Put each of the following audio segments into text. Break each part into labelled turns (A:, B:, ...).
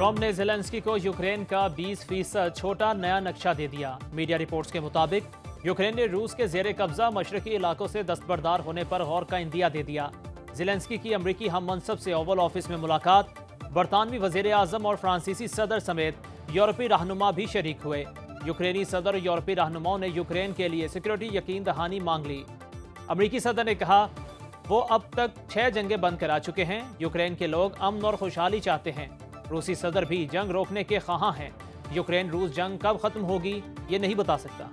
A: Trump ने Zelensky को Ukraine का 20% छोटा नया नक्शा दे दिया। मीडिया रिपोर्ट्स के मुताबिक यूक्रेन ने रूस के जेर कब्जा मशरकी इलाकों से दस्तबरदार होने पर गौर का इंदिया दे दिया। ज़ेलेंस्की की अमरीकी हम मनसब से ओवल ऑफिस में मुलाकात, बरतानवी वज़ीर आज़म और फ्रांसीसी सदर समेत यूरोपीय रहनुमा भी शरीक हुए। यूक्रेनी सदर और यूरोपीय रहनुमाओं ने यूक्रेन के लिए सिक्योरिटी यकीन दहानी मांग ली। अमरीकी सदर ने कहा वो अब तक 6 जंगें बंद करा चुके हैं। यूक्रेन के लोग अमन और खुशहाली चाहते हैं। रूसी सदर भी जंग रोकने के ख्वाहां हैं। यूक्रेन रूस जंग कब खत्म होगी ये नहीं बता सकता।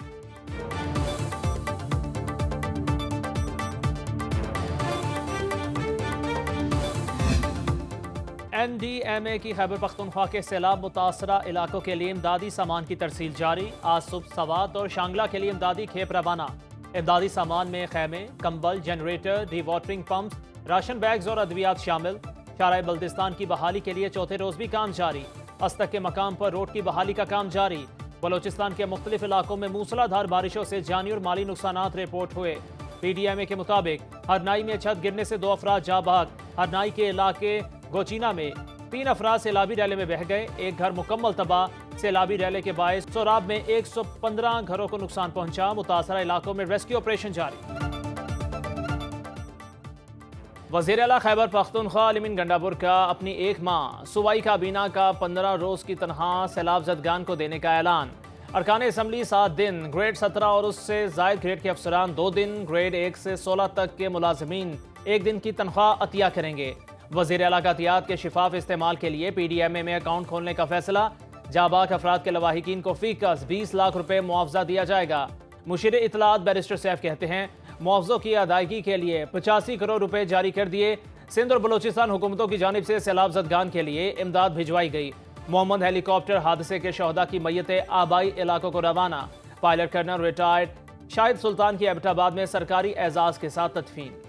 A: NDMA की खैबर पख्तूनख्वा के सैलाब मुतासरा इलाकों के लिए इमदादी सामान की तरसील जारी। आज सुबह सवात और शांगला के लिए इमदादी खेप रवाना। इमदादी सामान में खैमे, कंबल, generator, D watering pumps, ration bags और अद्वियात शामिल। शाराय बल्दिस्तान की बहाली के लिए चौथे रोज भी काम जारी। अस्तक के मकाम पर रोड की बहाली का काम जारी। बलोचिस्तान के मुख्तलिफ इलाकों में मूसलाधार बारिशों से जानी और माली नुकसानात रिपोर्ट हुए। PDMA के मुताबिक हरनाई में छत गिरने से 2 अफराद जाँ बहक। हरनाई के इलाके गोचीना में 3 अफराद सैलाबी रैले में बह गए। एक घर मुकम्मल तबाह। सैलाबी रैले के बायस सोराब में 115 घरों को नुकसान पहुंचा। मुतासरा इलाकों में रेस्क्यू ऑपरेशन जारी। वज़ीर आला खैबर पख्तूनख्वा अली मीन गंडापुर का अपनी 1 माह सूबाई काबीना का 15 रोज की तनख्वाह सैलाब ज़दगान को देने का ऐलान। अरकान असम्बली 7 दिन, ग्रेड 17 और उससे जायद ग्रेड के अफसरान 2 दिन, ग्रेड 1 से 16 तक के मुलाजमीन 1 दिन की तनख्वाह अतिया करेंगे। वज़ीर आला का अतियात के शिफाफ इस्तेमाल के लिए PDMA में अकाउंट खोलने का फैसला। जाबाक अफराद के लवाहिकीन को फीकस 20 लाख रुपए मुआवजा दिया जाएगा। मुशीर इतलात बैरिस्टर सैफ कहते हैं मुआवजों की अदायगी के लिए 85 करोड़ रुपए जारी कर दिए। सिंध और बलोचिस्तान हुकूमतों की जानिब से सैलाब ज़दगान के लिए इमदाद भिजवाई गई। मोहम्मद हेलीकॉप्टर हादसे के शहदा की मैयतें आबाई इलाकों को रवाना। पायलट कर्नल रिटायर्ड शाहिद सुल्तान की एबटाबाद में सरकारी एजाज के साथ तदफीन।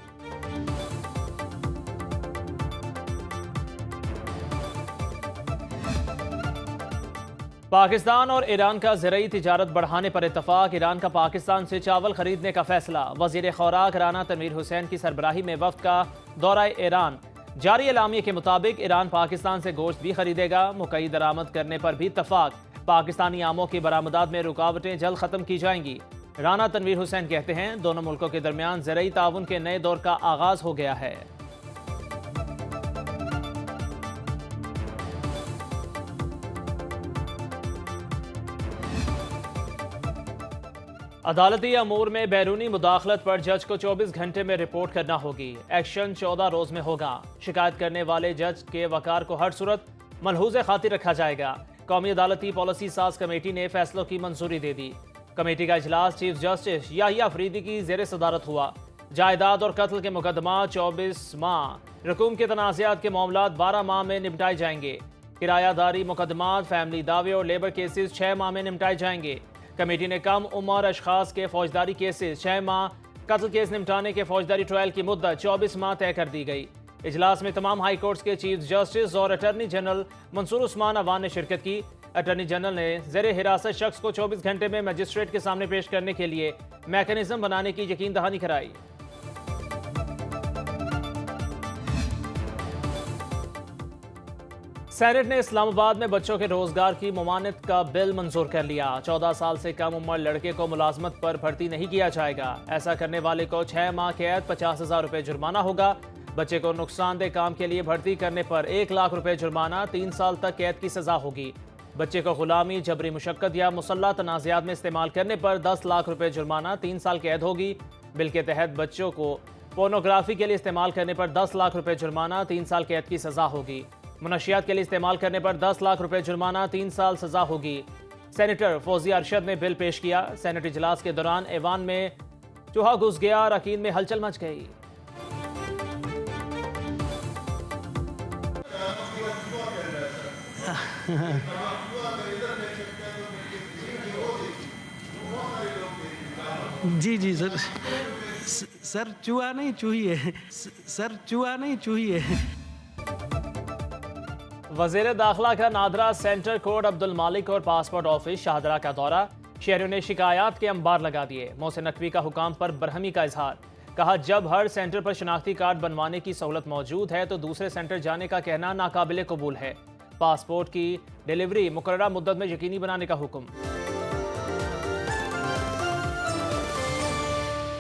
A: पाकिस्तान और ईरान का ज़राई तिजारत बढ़ाने पर इत्तफाक। ईरान का पाकिस्तान से चावल खरीदने का फैसला। वज़ीर खुराक राना तनवीर हुसैन की सरबराही में वफ्द का दौरा ईरान। जारी एलामिया के मुताबिक ईरान पाकिस्तान से गोश्त भी खरीदेगा। मुकई दरामद करने पर भी इत्तफाक। पाकिस्तानी आमों की बरामदात में रुकावटें जल्द खत्म की जाएंगी। राना तनवीर हुसैन कहते हैं दोनों मुल्कों के दरमियान ज़राई ताउन के नए दौर का आगाज हो गया है। अदालती अमूर में बैरूनी मुदाखलत पर जज को 24 घंटे में रिपोर्ट करना होगी। एक्शन 14 रोज में होगा। शिकायत करने वाले जज के वकार को हर सूरत मलहूज़े खातिर रखा जाएगा। कौमी अदालती पॉलिसी साज कमेटी ने फैसलों की मंजूरी दे दी। कमेटी का इजलास चीफ जस्टिस याहिया अफरीदी की जेर सदारत हुआ। जायदाद और कत्ल के मुकदमा 24 माह, रकूम के तनाज़ात के मामलात 12 माह में निपटाए जाएंगे। किरायादारी मुकदमात, फैमिली दावे और लेबर केसेस 6 माह में निपटाए जाएंगे। कमेटी ने कम उम्र अशखास के फौजदारी केसेस 6 माह, कत्ल केस निपटाने के फौजदारी ट्रायल की मुद्दत 24 माह तय कर दी गई। इजलास में तमाम हाई कोर्ट्स के चीफ जस्टिस और अटर्नी जनरल मंसूर उस्मान अवान ने शिरकत की। अटर्नी जनरल ने ज़ेरे हिरासत शख्स को 24 घंटे में मजिस्ट्रेट के सामने पेश करने के लिए मैकेनिज्म बनाने की यकीन दहानी कराई। सेनेट ने इस्लामाबाद में बच्चों के रोजगार की ममानत का बिल मंजूर कर लिया। 14 साल से कम उम्र लड़के को मुलाजमत पर भर्ती नहीं किया जाएगा। ऐसा करने वाले को 6 माह कैद, 50,000 रुपए जुर्माना होगा। बच्चे को नुकसानदेह काम के लिए भर्ती करने पर 1 लाख रुपए जुर्माना, 3 साल तक कैद की सजा होगी। बच्चे को गुलामी, जबरी मुशक्कत या मुसल्लह तनाज़ात में इस्तेमाल करने पर 10 लाख रुपए जुर्माना, 3 साल कैद होगी। बिल के तहत बच्चों को पोर्नोग्राफी के लिए इस्तेमाल करने पर 10 लाख रुपए जुर्माना, 3 साल कैद की सजा होगी। मुनशियात के लिए इस्तेमाल करने पर 10 लाख रुपए जुर्माना, 3 साल सजा होगी। सेनेटर फौजिया अरशद ने बिल पेश किया। सेनेट इजलास के दौरान ऐवान में चूहा घुस गया, अरकान में हलचल मच गई।
B: जी सर चूहा नहीं चूही है। सर चूहा नहीं चूही है।
A: वज़ीर दाखिला का नादरा सेंटर कोड अब्दुल मालिक और पासपोर्ट ऑफिस शाहदरा का दौरा। शहरियों ने शिकायत के अंबार लगा दिए। मोहसिन नकवी का हुकाम पर बरहमी का इजहार। कहा जब हर सेंटर पर शनाख्ती कार्ड बनवाने की सहूलत मौजूद है तो दूसरे सेंटर जाने का कहना नाकाबिले कबूल है। पासपोर्ट की डिलीवरी मुकर्ररा मुद्दत में यकीनी बनाने का हुक्म।